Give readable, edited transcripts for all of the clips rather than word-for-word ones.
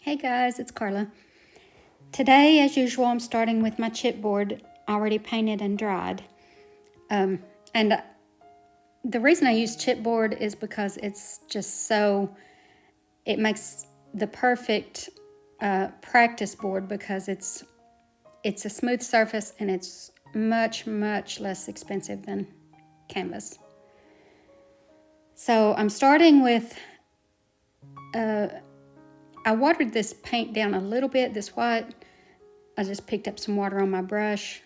Hey guys, it's Carla. Today, as usual, I'm starting with my chipboard already painted and dried. And the reason I use chipboard is because it's just it makes the perfect practice board because it's a smooth surface and it's much less expensive than canvas. So I'm starting with I watered this paint down a little bit, this white. I just picked up some water on my brush,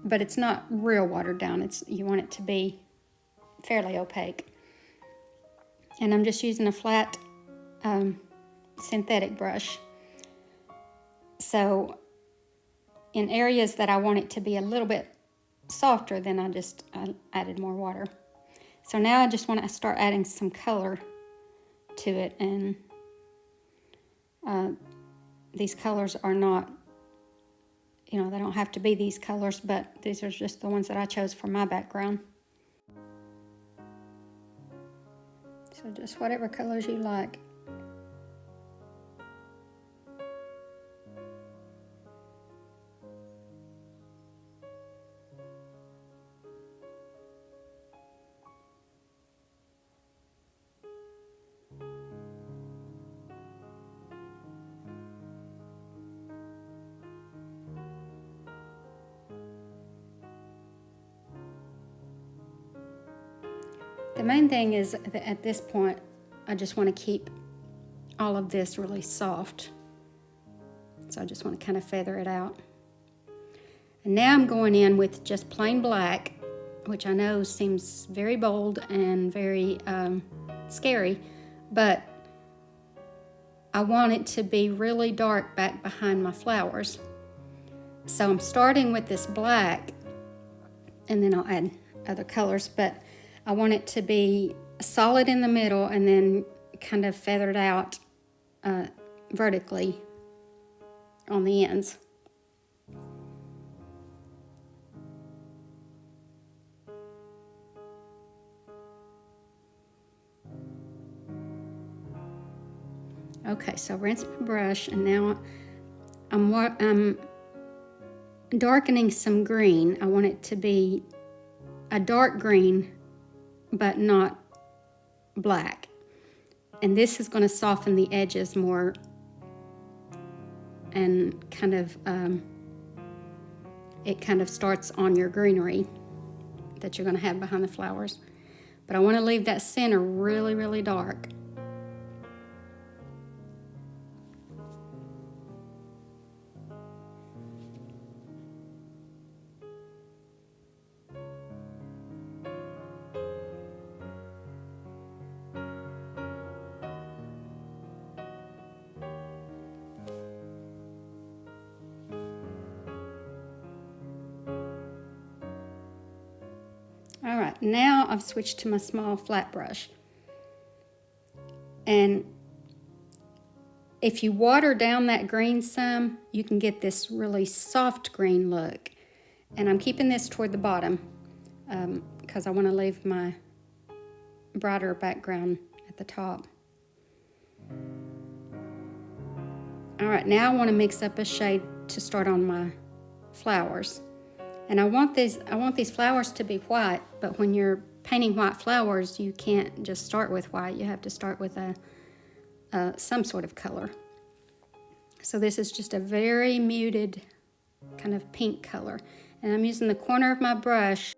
but it's not real watered down. You want it to be fairly opaque. And I'm just using a flat synthetic brush. So in areas that I want it to be a little bit softer, then I added more water. So now I just want to start adding some color to it, and these colors are not, they don't have to be these colors, but these are just the ones that I chose for my background. So just whatever colors you like. The main thing is that at this point, I just want to keep all of this really soft. So I just want to kind of feather it out. And now I'm going in with just plain black, which I know seems very bold and very scary, but I want it to be really dark back behind my flowers. So I'm starting with this black, and then I'll add other colors, but I want it to be solid in the middle and then kind of feathered out vertically on the ends. Okay, so rinse my brush, and now I'm darkening some green. I want it to be a dark green, but not black. And this is going to soften the edges more and kind of, it kind of starts on your greenery that you're going to have behind the flowers. But I want to leave that center really dark. All right, now I've switched to my small flat brush. And if you water down that green some, you can get this really soft green look. And I'm keeping this toward the bottom because I want to leave my brighter background at the top. All right, now I want to mix up a shade to start on my flowers. And I want these flowers to be white, but when you're painting white flowers, you can't just start with white. You have to start with some sort of color. So this is just a very muted kind of pink color. And I'm using the corner of my brush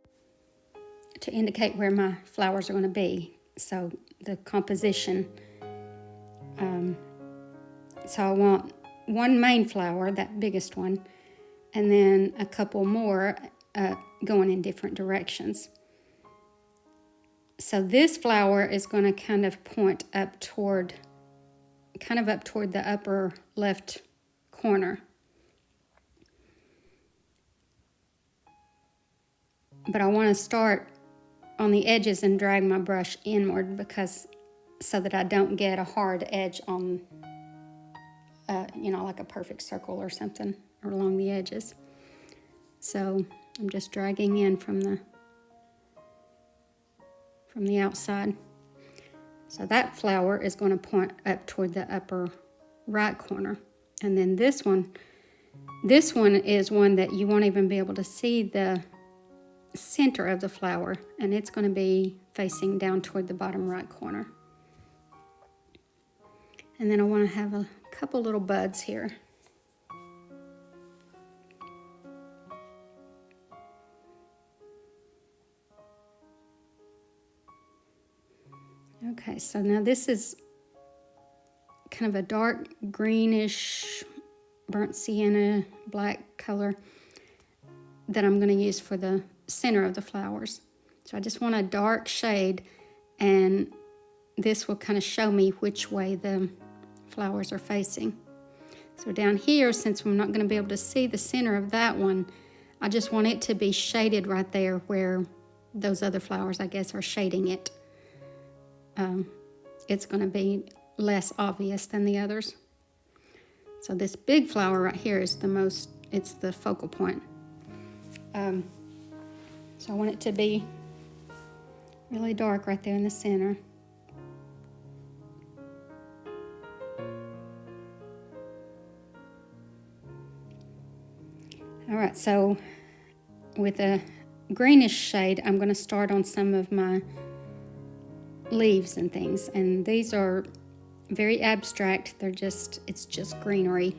to indicate where my flowers are going to be. So the composition. So I want one main flower, that biggest one, and then a couple more going in different directions. So this flower is going to kind of point up toward the upper left corner. But I want to start on the edges and drag my brush inward so that I don't get a hard edge on, like a perfect circle or something along the edges. So I'm just dragging in from the outside. So that flower is going to point up toward the upper right corner. And then this one is one that you won't even be able to see the center of the flower, and it's going to be facing down toward the bottom right corner. And then I want to have a couple little buds here. Okay, so now this is kind of a dark greenish burnt sienna black color that I'm going to use for the center of the flowers. So I just want a dark shade, and this will kind of show me which way the flowers are facing. So down here, since I'm not going to be able to see the center of that one, I just want it to be shaded right there where those other flowers, I guess, are shading it. It's going to be less obvious than the others. So this big flower right here is it's the focal point. So I want it to be really dark right there in the center. All right, so with a greenish shade, I'm going to start on some of my leaves and things, and these are very abstract. It's just greenery.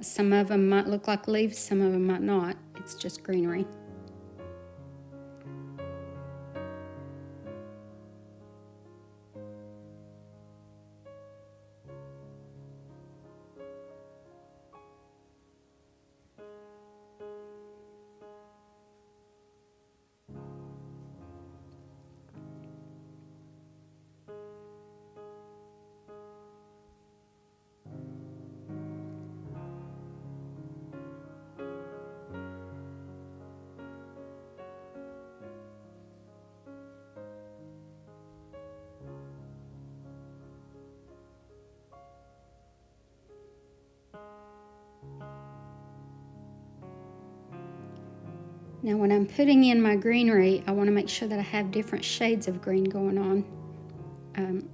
Some of them might look like leaves, some of them might not. It's just greenery. Now when I'm putting in my greenery, I want to make sure that I have different shades of green going on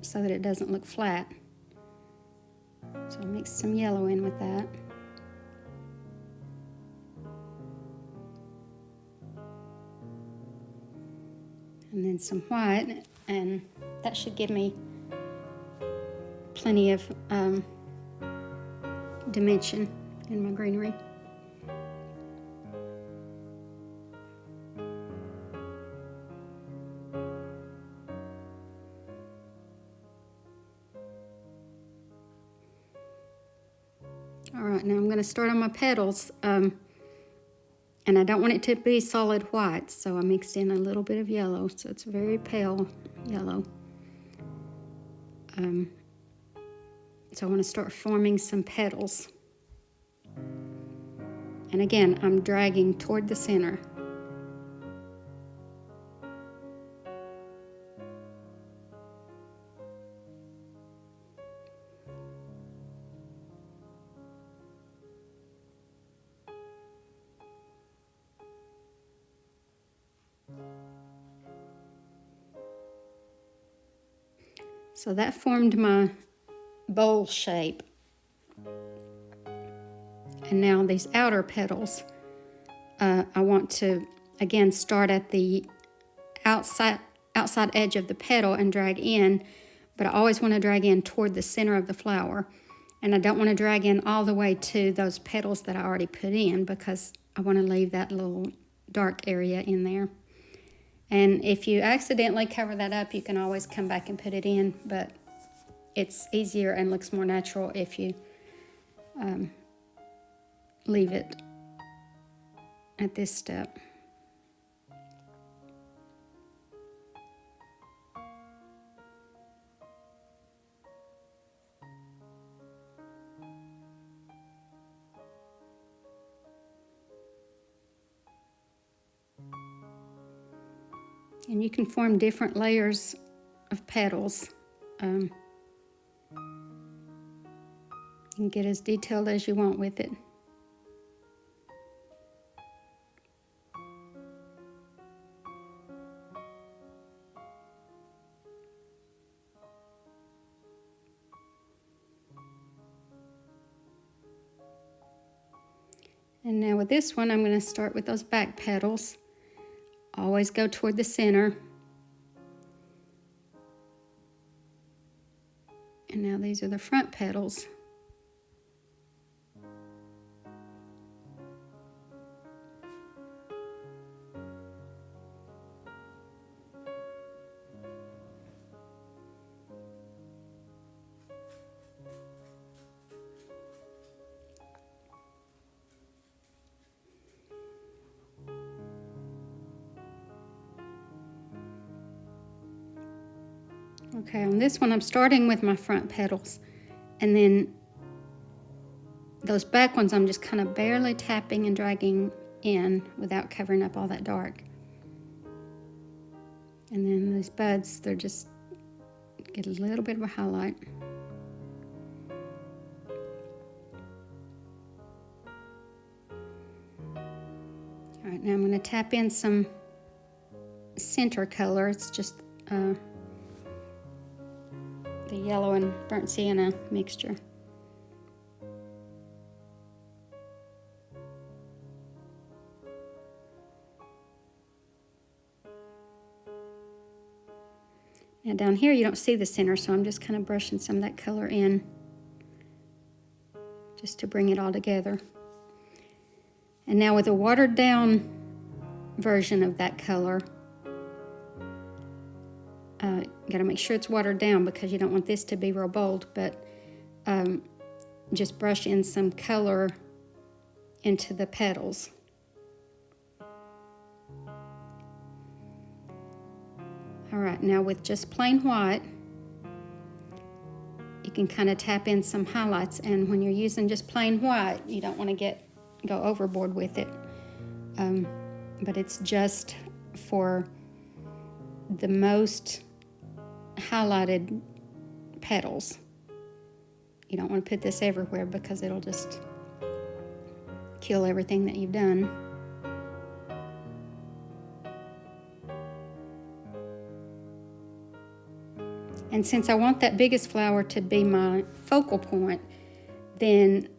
so that it doesn't look flat. So I'll mix some yellow in with that. And then some white, and that should give me plenty of dimension in my greenery. All right, now I'm going to start on my petals, and I don't want it to be solid white, so I mixed in a little bit of yellow, so it's very pale yellow. So I want to start forming some petals. And again, I'm dragging toward the center. So that formed my bowl shape. And now these outer petals, I want to, again, start at the outside edge of the petal and drag in, but I always want to drag in toward the center of the flower. And I don't want to drag in all the way to those petals that I already put in, because I want to leave that little dark area in there. And if you accidentally cover that up, you can always come back and put it in, but it's easier and looks more natural if you leave it at this step. And you can form different layers of petals. You can get as detailed as you want with it. And now with this one, I'm going to start with those back petals. Always go toward the center. And now these are the front petals. Okay, on this one I'm starting with my front petals, and then those back ones I'm just kind of barely tapping and dragging in without covering up all that dark. And then these buds, they're just get a little bit of a highlight. All right, now I'm going to tap in some center color. It's just the yellow and burnt sienna mixture. Now down here you don't see the center, so I'm just kind of brushing some of that color in just to bring it all together. And now with a watered down version of that color, got to make sure it's watered down because you don't want this to be real bold, but just brush in some color into the petals. All right, now with just plain white, you can kind of tap in some highlights, and when you're using just plain white, you don't want to go overboard with it, but it's just for the most highlighted petals. You don't want to put this everywhere because it'll just kill everything that you've done. And since I want that biggest flower to be my focal point, then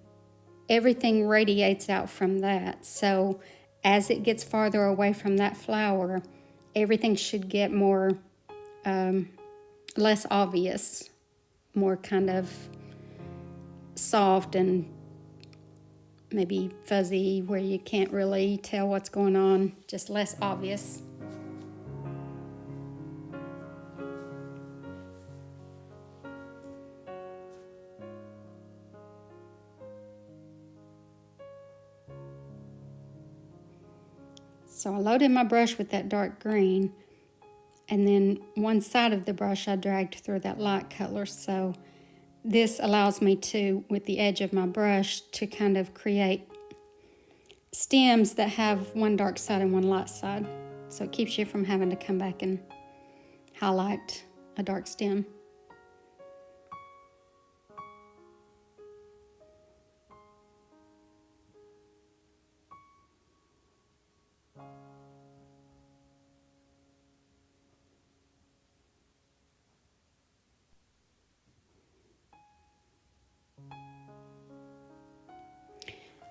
everything radiates out from that. So as it gets farther away from that flower, everything should get more less obvious, more kind of soft and maybe fuzzy where you can't really tell what's going on, just less obvious. So I loaded my brush with that dark green, and then one side of the brush I dragged through that light color. So this allows me to, with the edge of my brush, to kind of create stems that have one dark side and one light side. So it keeps you from having to come back and highlight a dark stem.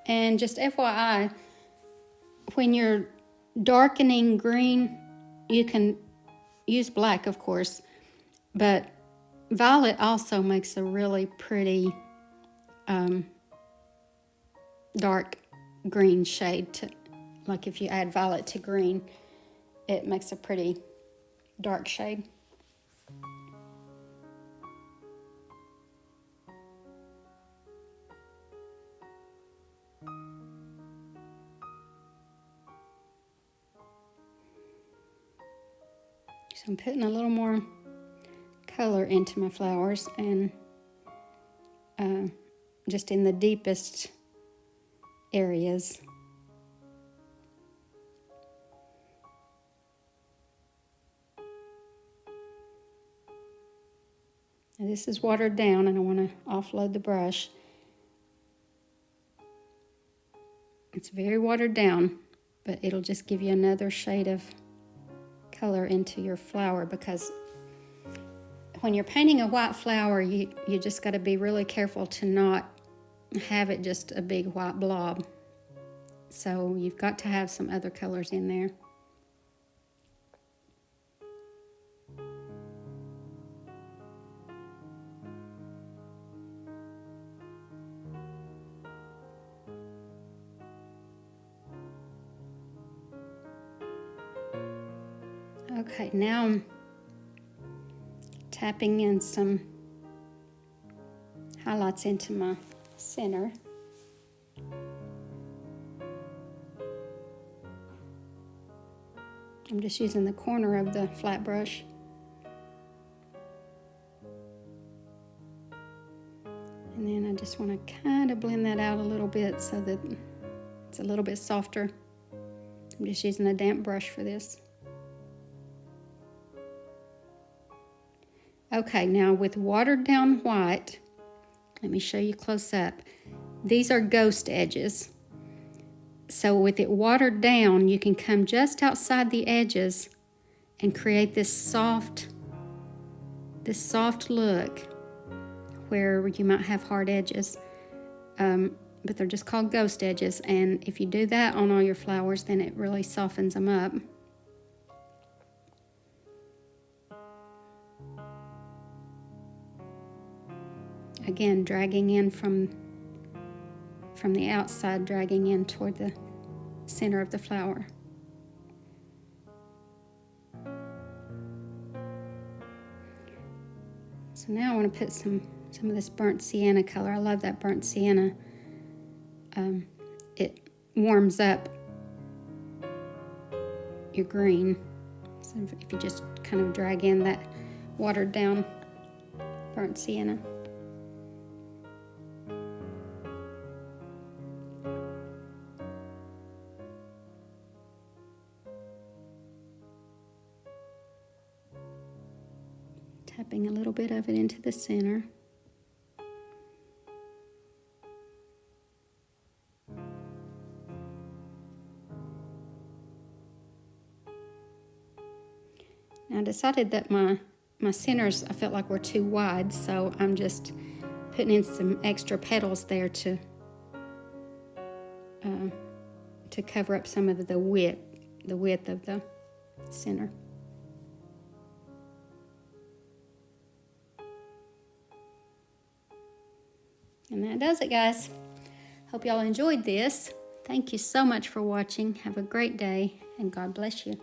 And just FYI, when you're darkening green, you can use black, of course, but violet also makes a really pretty dark green shade. Like if you add violet to green, it makes a pretty dark shade. So I'm putting a little more color into my flowers, and just in the deepest areas. Now this is watered down, and I want to offload the brush. It's very watered down, but it'll just give you another shade of color into your flower, because when you're painting a white flower, you just got to be really careful to not have it just a big white blob. So you've got to have some other colors in there. Okay, now I'm tapping in some highlights into my center. I'm just using the corner of the flat brush. And then I just want to kind of blend that out a little bit so that it's a little bit softer. I'm just using a damp brush for this. Okay, now with watered down white, let me show you close up. These are ghost edges. So with it watered down, you can come just outside the edges and create this soft look where you might have hard edges. But they're just called ghost edges. And if you do that on all your flowers, then it really softens them up. Again, dragging in from the outside, dragging in toward the center of the flower. So now I want to put some of this burnt sienna color. I love that burnt sienna. It warms up your green. So if you just kind of drag in that watered down burnt sienna. Tapping a little bit of it into the center. Now I decided that my centers I felt like were too wide, so I'm just putting in some extra petals there to cover up some of the width of the center. And that does it, guys. Hope y'all enjoyed this. Thank you so much for watching. Have a great day, and God bless you.